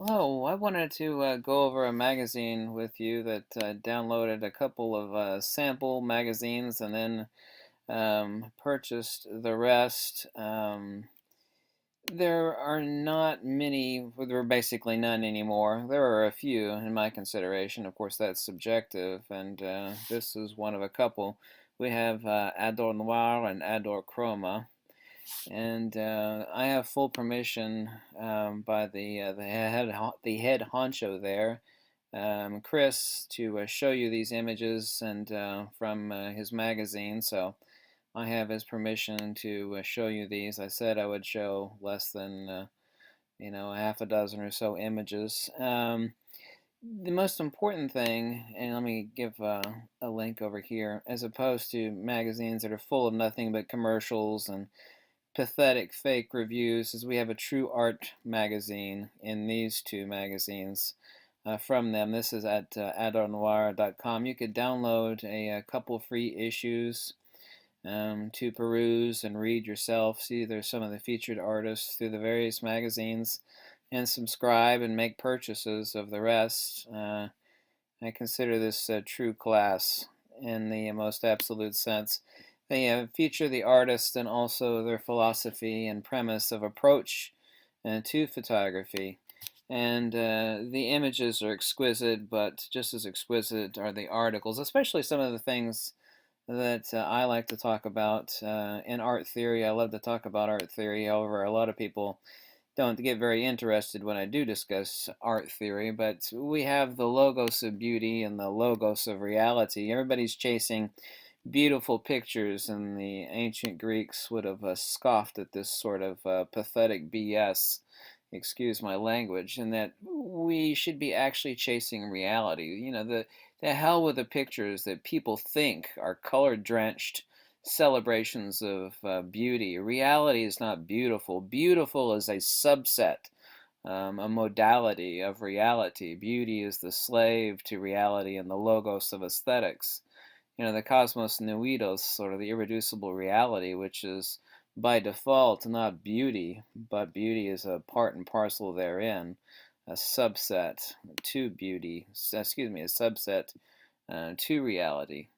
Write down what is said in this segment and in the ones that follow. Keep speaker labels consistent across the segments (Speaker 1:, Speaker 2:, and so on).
Speaker 1: Hello, I wanted to go over a magazine with you that downloaded a couple of sample magazines and then purchased the rest. There are not many, well, there are basically none anymore. There are a few in my consideration. Of course, that's subjective, and this is one of a couple. We have Ador Noir and Ador Chroma. And I have full permission by the head honcho there, Chris, to show you these images and from his magazine. So I have his permission to show you these. I said I would show less than a half a dozen or so images. The most important thing, and let me give a link over here, as opposed to magazines that are full of nothing but commercials and pathetic fake reviews, is we have a true art magazine in these two magazines from them. This is at adornoir.com. You could download a couple free issues to peruse and read yourself. See, there's some of the featured artists through the various magazines, and subscribe and make purchases of the rest. I consider this true class in the most absolute sense. They feature the artist and also their philosophy and premise of approach to photography. And the images are exquisite, but just as exquisite are the articles, especially some of the things that I like to talk about in art theory. I love to talk about art theory. However, a lot of people don't get very interested when I do discuss art theory, but we have the logos of beauty and the logos of reality. Everybody's chasing beautiful pictures, and the ancient Greeks would have scoffed at this sort of pathetic BS, excuse my language, and that we should be actually chasing reality. The hell with the pictures that people think are color drenched celebrations of beauty. Reality is not beautiful. Beautiful is a subset, a modality of reality. Beauty is the slave to reality and the logos of aesthetics. The cosmos nuidos, sort of the irreducible reality, which is by default not beauty, but beauty is a part and parcel therein, a subset to beauty, excuse me, a subset to reality.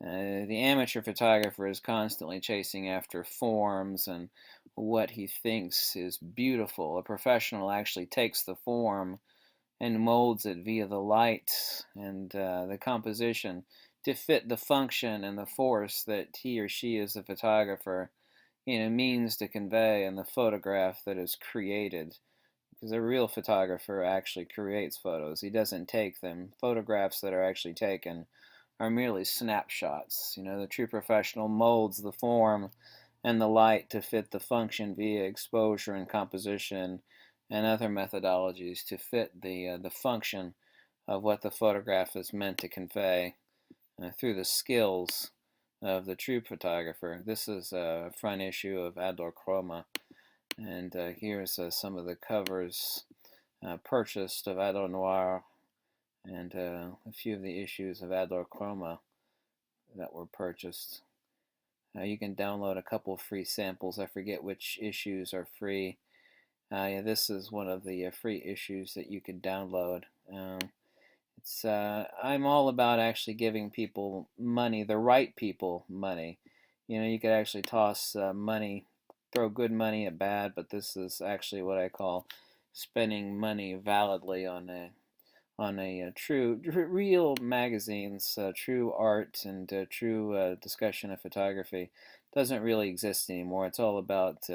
Speaker 1: The amateur photographer is constantly chasing after forms and what he thinks is beautiful. A professional actually takes the form and molds it via the light and the composition to fit the function and the force that he or she, as a photographer, means to convey in the photograph that is created. Because a real photographer actually creates photos. He doesn't take them. Photographs that are actually taken are merely snapshots. The true professional molds the form and the light to fit the function via exposure and composition and other methodologies to fit the function of what the photograph is meant to convey through the skills of the true photographer. This is a front issue of Ador Chroma, and here's some of the covers purchased of Ador Noir, and a few of the issues of Ador Chroma that were purchased. You can download a couple free samples. I forget which issues are free. Yeah, this is one of the free issues that you can download. I'm all about actually giving people money, the right people money. You could actually toss money, throw good money at bad, but this is actually what I call spending money validly on a true, real magazines, true art, and true discussion of photography. Doesn't really exist anymore. It's all about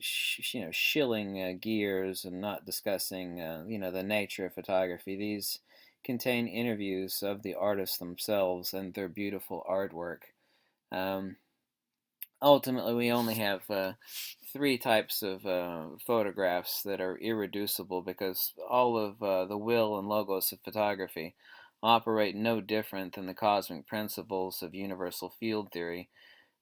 Speaker 1: shilling gears and not discussing the nature of photography. These contain interviews of the artists themselves and their beautiful artwork. Um, Ultimately, we only have three types of photographs that are irreducible, because all of the will and logos of photography operate no different than the cosmic principles of universal field theory.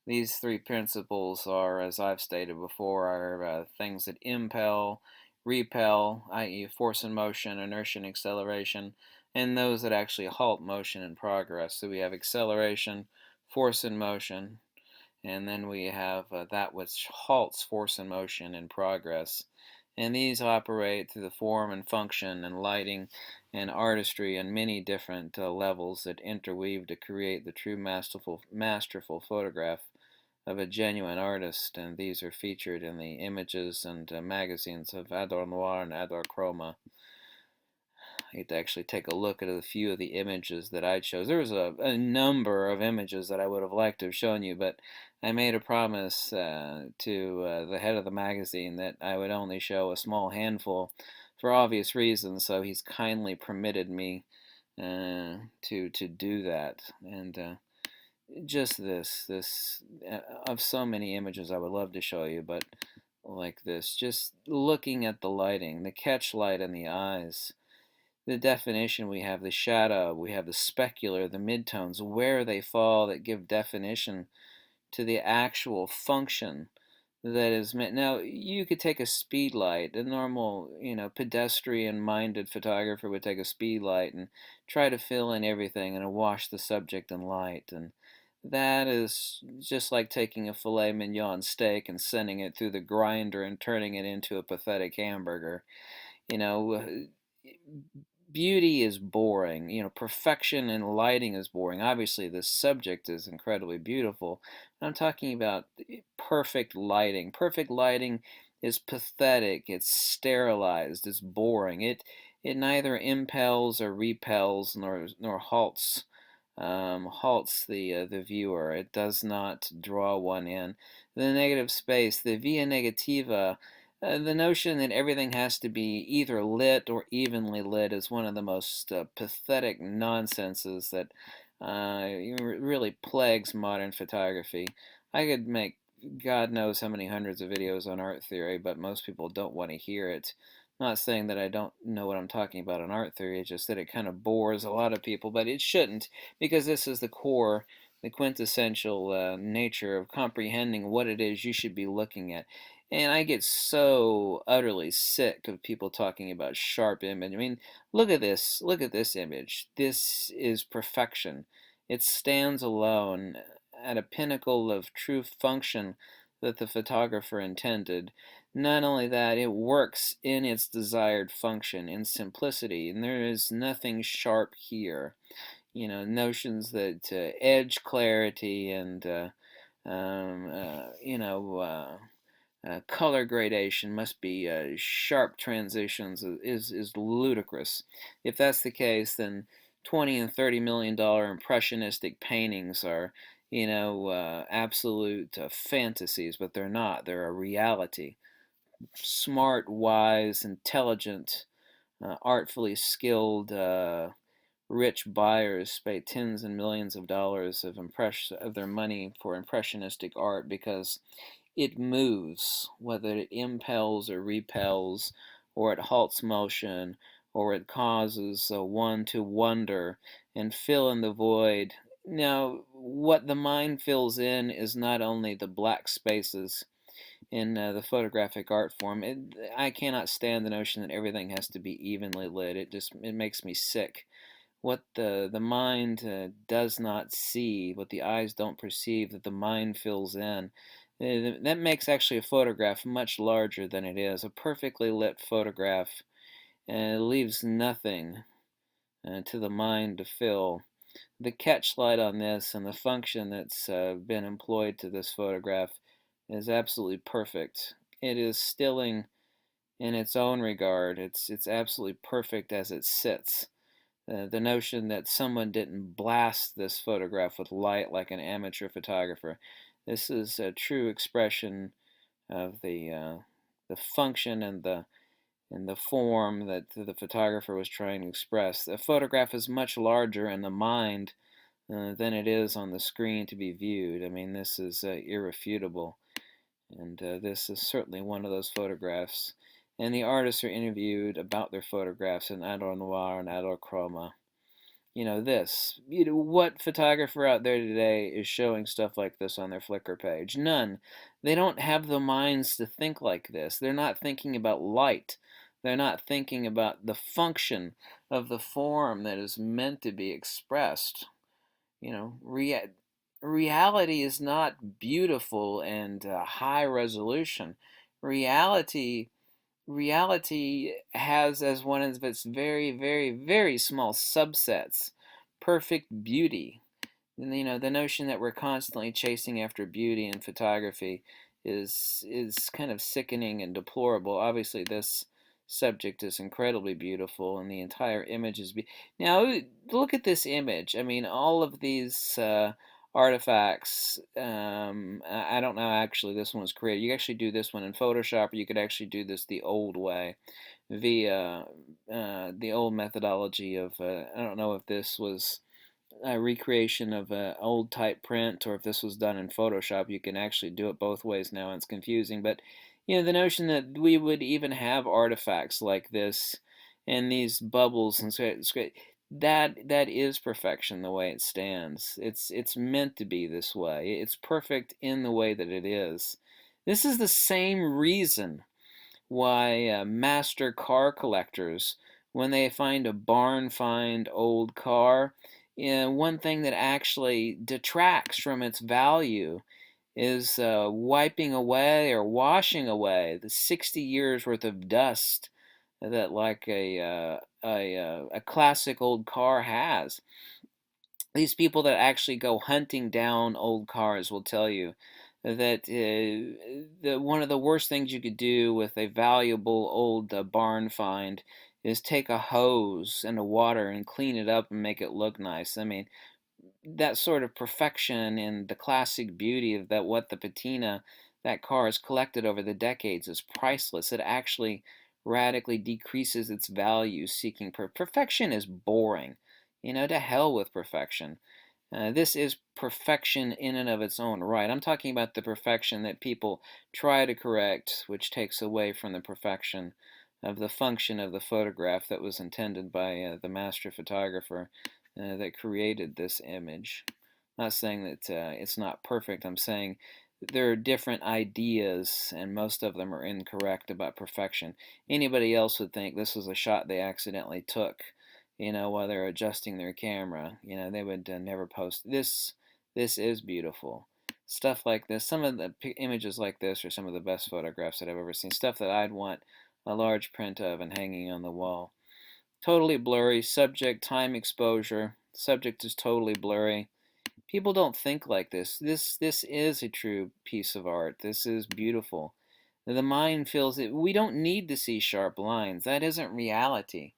Speaker 1: These three principles are, as I've stated before, are things that impel, repel, i.e. force and motion, inertia and acceleration, and those that actually halt motion and progress. So we have acceleration, force and motion, and then we have that which halts force and motion and progress. And these operate through the form and function and lighting and artistry and many different levels that interweave to create the true masterful photograph of a genuine artist. And these are featured in the images and magazines of Ador Noir and Ador Chroma. I had to actually take a look at a few of the images that I chose. There was a number of images that I would have liked to have shown you, but I made a promise to the head of the magazine that I would only show a small handful for obvious reasons, so he's kindly permitted me to do that. And just this of so many images I would love to show you, but like this, just looking at the lighting, the catch light in the eyes, the definition, we have the shadow, we have the specular, the midtones, where they fall that give definition to the actual function that is meant. Now, you could take a speed light, a normal, pedestrian-minded photographer would take a speed light and try to fill in everything and wash the subject in light. And that is just like taking a filet mignon steak and sending it through the grinder and turning it into a pathetic hamburger. You know, beauty is boring. Perfection in lighting is boring. Obviously, the subject is incredibly beautiful. I'm talking about perfect lighting. Perfect lighting is pathetic. It's sterilized. It's boring. It neither impels or repels nor halts the viewer. It does not draw one in. The negative space, the via negativa, the notion that everything has to be either lit or evenly lit is one of the most pathetic nonsenses that really plagues modern photography. I could make God knows how many hundreds of videos on art theory, but most people don't want to hear it. I'm not saying that I don't know what I'm talking about on art theory, it's just that it kind of bores a lot of people, but it shouldn't, because this is the core, the quintessential nature of comprehending what it is you should be looking at. And I get so utterly sick of people talking about sharp image. I mean, look at this. Look at this image. This is perfection. It stands alone at a pinnacle of true function that the photographer intended. Not only that, it works in its desired function, in simplicity, and there is nothing sharp here. Notions that edge clarity and um, uh, you know, uh, color gradation must be sharp transitions is ludicrous. If that's the case, then 20 and $30 million impressionistic paintings are, absolute fantasies, but they're not. They're a reality. Smart, wise, intelligent, artfully skilled, rich buyers pay tens and millions of dollars of their money for impressionistic art because it moves, whether it impels or repels, or it halts motion, or it causes one to wonder and fill in the void. Now, what the mind fills in is not only the black spaces in the photographic art form. I cannot stand the notion that everything has to be evenly lit. It makes me sick. What the mind does not see, what the eyes don't perceive, that the mind fills in. That makes actually a photograph much larger than it is. A perfectly lit photograph leaves nothing to the mind to fill. The catch light on this and the function that's been employed to this photograph is absolutely perfect. It is stilling in its own regard. It's absolutely perfect as it sits. The notion that someone didn't blast this photograph with light like an amateur photographer. This is a true expression of the function and the form that the photographer was trying to express. The photograph is much larger in the mind than it is on the screen to be viewed. I mean, this is irrefutable, and this is certainly one of those photographs. And the artists are interviewed about their photographs in Ador Noir and Ador Chroma. What photographer out there today is showing stuff like this on their Flickr page? None. They don't have the minds to think like this. They're not thinking about light. They're not thinking about the function of the form that is meant to be expressed. You know, reality is not beautiful and high resolution. Reality reality has as one of its very, very, very small subsets perfect beauty. And, the notion that we're constantly chasing after beauty in photography is kind of sickening and deplorable. Obviously, this subject is incredibly beautiful, and the entire image is now look at this image. I mean, all of these artifacts. I don't know. Actually, this one was created. You actually do this one in Photoshop, or you could actually do this the old way via the old methodology of. I don't know if this was a recreation of an old type print or if this was done in Photoshop. You can actually do it both ways now, and it's confusing. But the notion that we would even have artifacts like this and these bubbles and so it's great. That is perfection the way it stands. It's meant to be this way. It's perfect in the way that it is. This is the same reason why master car collectors, when they find a barn find old car, one thing that actually detracts from its value is wiping away or washing away the 60 years worth of dust that like a classic old car has. These people that actually go hunting down old cars will tell you that one of the worst things you could do with a valuable old barn find is take a hose and a water and clean it up and make it look nice. I mean, that sort of perfection and the classic beauty of that what the patina that car has collected over the decades is priceless. It actually radically decreases its value seeking perfection is boring. To hell with perfection. This is perfection in and of its own right. I'm talking about the perfection that people try to correct, which takes away from the perfection of the function of the photograph that was intended by the master photographer that created this image. I'm not saying that it's not perfect. I'm saying there are different ideas, and most of them are incorrect about perfection. Anybody else would think this was a shot they accidentally took, while they're adjusting their camera. They would never post this. This is beautiful. Stuff like this, some of the images like this are some of the best photographs that I've ever seen. Stuff that I'd want a large print of and hanging on the wall. Totally blurry. Subject, time exposure. Subject is totally blurry. People don't think like this. This is a true piece of art. This is beautiful. The mind feels it. We don't need to see sharp lines. That isn't reality.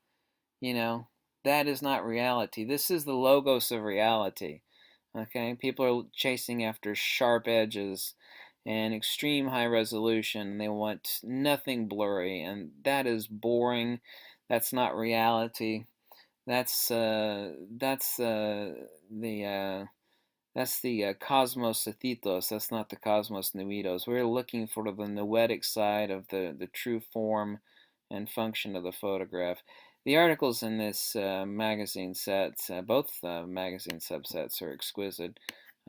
Speaker 1: You know, that is not reality. This is the logos of reality. Okay? People are chasing after sharp edges and extreme high resolution. They want nothing blurry, and that is boring. That's not reality. That's the cosmos ethos. That's not the cosmos nuidos. We're looking for the noetic side of the true form and function of the photograph. The articles in this magazine set, both magazine subsets, are exquisite.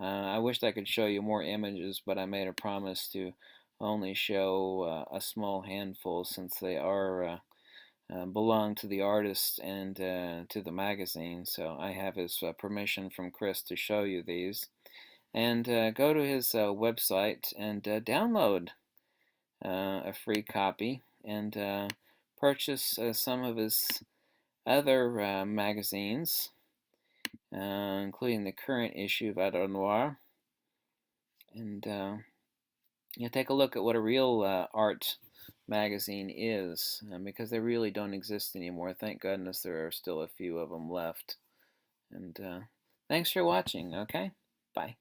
Speaker 1: I wished I could show you more images, but I made a promise to only show a small handful since they are belong to the artist and to the magazine. So I have his permission from Chris to show you these. And go to his website and download a free copy and purchase some of his other magazines, including the current issue of Artur Noir. And take a look at what a real art magazine is, because they really don't exist anymore. Thank goodness there are still a few of them left. And thanks for watching, okay? Bye.